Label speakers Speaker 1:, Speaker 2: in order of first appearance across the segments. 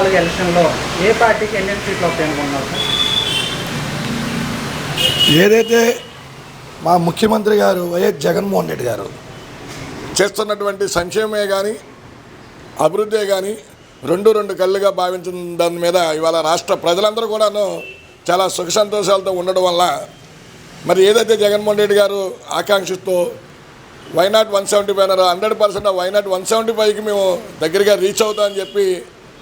Speaker 1: 2024 ఎలక్షన్లో ఏ పార్టీకి ఎన్ని సీట్లు వస్తాయి అనుకుంటున్నారు సార్?
Speaker 2: ఏదైతే మా ముఖ్యమంత్రి గారు వైఎస్ జగన్మోహన్ రెడ్డి గారు చేస్తున్నటువంటి సంక్షేమమే కానీ అభివృద్ధే కానీ రెండు కళ్ళుగా భావించిన దాని మీద ఇవాళ రాష్ట్ర ప్రజలందరూ కూడాను చాలా సుఖ సంతోషాలతో ఉండడం వల్ల మరి ఏదైతే జగన్మోహన్ రెడ్డి గారు ఆకాంక్షిస్తూ వైనాట్ 175 అన్నారు, 100% వైనాట్ 175కి మేము దగ్గరగా రీచ్ అవుతామని చెప్పి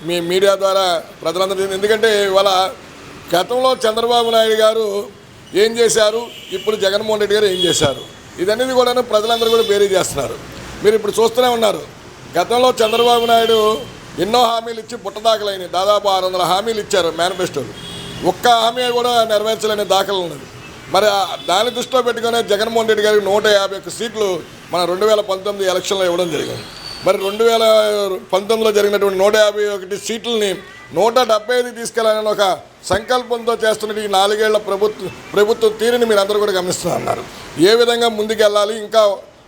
Speaker 2: మీ మీడియా ద్వారా ప్రజలందరూ, ఎందుకంటే ఇవాళ గతంలో చంద్రబాబు నాయుడు గారు ఏం చేశారు, ఇప్పుడు జగన్మోహన్ రెడ్డి గారు ఏం చేశారు, ఇదనేది కూడా ప్రజలందరూ కూడా బేరీ చేస్తున్నారు. మీరు ఇప్పుడు చూస్తూనే ఉన్నారు. గతంలో చంద్రబాబు నాయుడు ఎన్నో హామీలు ఇచ్చి పుట్టదాఖలైనవి, దాదాపు 600 హామీలు ఇచ్చారు మేనిఫెస్టోలు. ఒక్క హామీ కూడా నెరవేర్చలేని దాఖలు ఉన్నది. మరి దాన్ని దృష్టిలో పెట్టుకునే జగన్మోహన్ రెడ్డి గారికి 151 సీట్లు మన 2019 ఎలక్షన్లో ఇవ్వడం జరిగింది. మరి 2019లో జరిగినటువంటి 151 సీట్లని 175 తీసుకెళ్లాలని ఒక సంకల్పంతో చేస్తున్న ఈ 4 ఏళ్ల ప్రభుత్వ తీరుని మీరు అందరూ కూడా గమనిస్తున్నారు. ఏ విధంగా ముందుకెళ్ళాలి, ఇంకా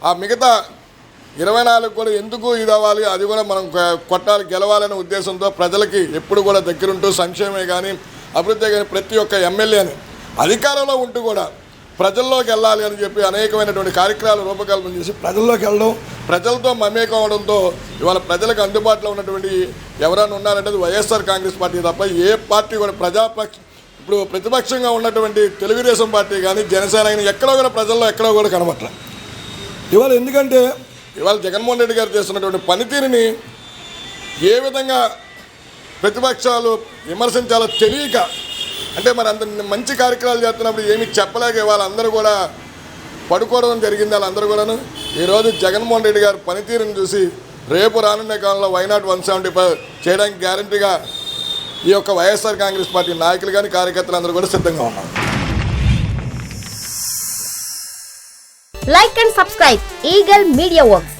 Speaker 2: ఆ మిగతా 24 కూడా ఎందుకు ఇది అవ్వాలి, అది కూడా మనం కొట్టాలి, గెలవాలనే ఉద్దేశంతో ప్రజలకి ఎప్పుడు కూడా దగ్గరుంటూ సంక్షేమే కానీ అభివృద్ధి కానీ ప్రతి ఒక్క ఎమ్మెల్యేని అధికారంలో ఉంటూ కూడా ప్రజల్లోకి వెళ్ళాలి అని చెప్పి అనేకమైనటువంటి కార్యక్రమాలు రూపకల్పన చేసి ప్రజల్లోకి వెళ్ళడం, ప్రజలతో మమేకం అవడంతో ఇవాళ ప్రజలకు అందుబాటులో ఉన్నటువంటి ఎవరైనా ఉన్నారంటే అది వైఎస్ఆర్ కాంగ్రెస్ పార్టీ తప్ప ఏ పార్టీ కూడా ఇప్పుడు ప్రతిపక్షంగా ఉన్నటువంటి తెలుగుదేశం పార్టీ కానీ జనసేన కానీ ఎక్కడో కూడా ప్రజల్లో ఎక్కడో కూడా కనబట్ల. ఇవాళ ఎందుకంటే ఇవాళ జగన్మోహన్ రెడ్డి గారు చేస్తున్నటువంటి పనితీరుని ఏ విధంగా ప్రతిపక్షాలు విమర్శించాలో తెలియక, అంటే మరి అంత మంచి కార్యక్రమాలు చేస్తున్నప్పుడు ఏమీ చెప్పలేక వాళ్ళందరూ కూడా పడుకోవడం జరిగింది. వాళ్ళందరూ కూడాను ఈరోజు జగన్మోహన్ రెడ్డి గారు పనితీరుని చూసి రేపు రానున్న కాలంలో వైనాట్ 175 చేయడానికి గ్యారంటీగా ఈ యొక్క వైఎస్ఆర్ కాంగ్రెస్ పార్టీ నాయకులు కానీ కార్యకర్తలు అందరూ కూడా సిద్ధంగా ఉన్నారు.
Speaker 3: Like and subscribe Eagle Media Works.